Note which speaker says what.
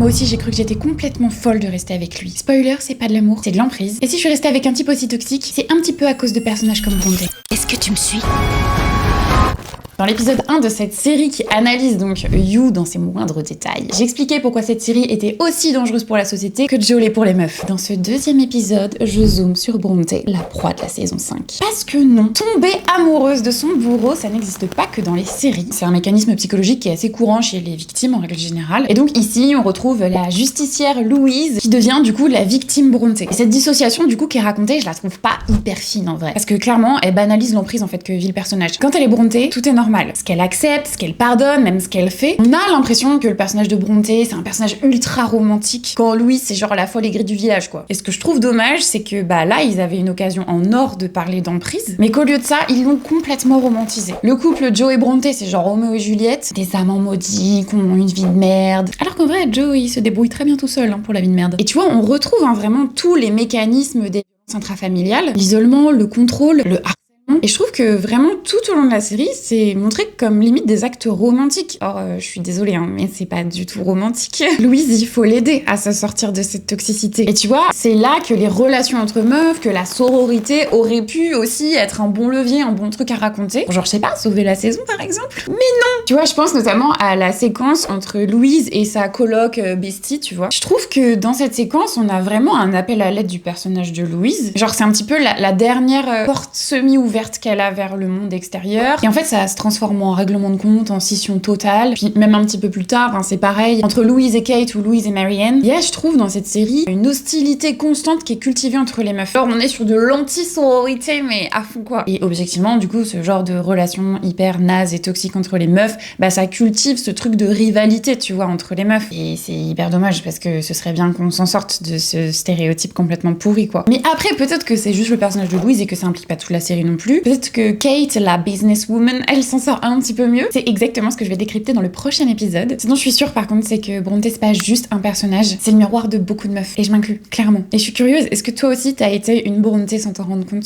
Speaker 1: Moi aussi j'ai cru que j'étais complètement folle de rester avec lui. Spoiler, c'est pas de l'amour, c'est de l'emprise. Et si je suis restée avec un type aussi toxique, c'est un petit peu à cause de personnages comme Bronte.
Speaker 2: Est-ce que tu me suis?
Speaker 1: Dans l'épisode 1 de cette série qui analyse donc You dans ses moindres détails, j'expliquais pourquoi cette série était aussi dangereuse pour la société que Joe l'est pour les meufs. Dans ce deuxième épisode, je zoome sur Bronte, la proie de la saison 5. Parce que non, tomber amoureuse de son bourreau, ça n'existe pas que dans les séries. C'est un mécanisme psychologique qui est assez courant chez les victimes en règle générale. Et donc ici, on retrouve la justicière Louise qui devient du coup la victime Bronte. Et cette dissociation du coup qui est racontée, je la trouve pas hyper fine en vrai. Parce que clairement, elle banalise l'emprise en fait que vit le personnage. Quand elle est Bronte, tout est normal. Ce qu'elle accepte, ce qu'elle pardonne, même ce qu'elle fait. On a l'impression que le personnage de Bronte, c'est un personnage ultra romantique, quand Louise, c'est genre la folle aigrie du village, quoi. Et ce que je trouve dommage, c'est que là, ils avaient une occasion en or de parler d'emprise, mais qu'au lieu de ça, ils l'ont complètement romantisé. Le couple Joe et Bronte, c'est genre Roméo et Juliette, des amants maudits, qui ont une vie de merde. Alors qu'en vrai, Joe, il se débrouille très bien tout seul pour la vie de merde. Et tu vois, on retrouve vraiment tous les mécanismes des violences intrafamiliales, l'isolement, le contrôle, le harcèlement. Et je trouve que vraiment tout au long de la série, c'est montré comme limite des actes romantiques. Or, je suis désolée, mais c'est pas du tout romantique. Louise, il faut l'aider à se sortir de cette toxicité. Et tu vois, c'est là que les relations entre meufs, que la sororité aurait pu aussi être un bon levier, un bon truc à raconter. Genre, je sais pas, sauver la saison par exemple. Mais non! Tu vois, je pense notamment à la séquence entre Louise et sa coloc bestie, tu vois. Je trouve que dans cette séquence, on a vraiment un appel à l'aide du personnage de Louise. Genre, c'est un petit peu la dernière porte semi-ouverte qu'elle a vers le monde extérieur. Et en fait, ça se transforme en règlement de compte, en scission totale. Puis même un petit peu plus tard, c'est pareil. Entre Louise et Kate ou Louise et Marianne, il y a, je trouve, dans cette série, une hostilité constante qui est cultivée entre les meufs. Alors, on est sur de l'anti-sororité, mais à fond, quoi. Et objectivement, du coup, ce genre de relation hyper naze et toxique entre les meufs, ça cultive ce truc de rivalité, tu vois, entre les meufs. Et c'est hyper dommage, parce que ce serait bien qu'on s'en sorte de ce stéréotype complètement pourri, quoi. Mais après, peut-être que c'est juste le personnage de Louise et que ça implique pas toute la série non plus. Peut-être que Kate, la businesswoman, elle s'en sort un petit peu mieux. C'est exactement ce que je vais décrypter dans le prochain épisode. Sinon, je suis sûre par contre, c'est que Bronte, c'est pas juste un personnage, c'est le miroir de beaucoup de meufs. Et je m'inclus, clairement. Et je suis curieuse, est-ce que toi aussi t'as été une Bronte sans t'en rendre compte?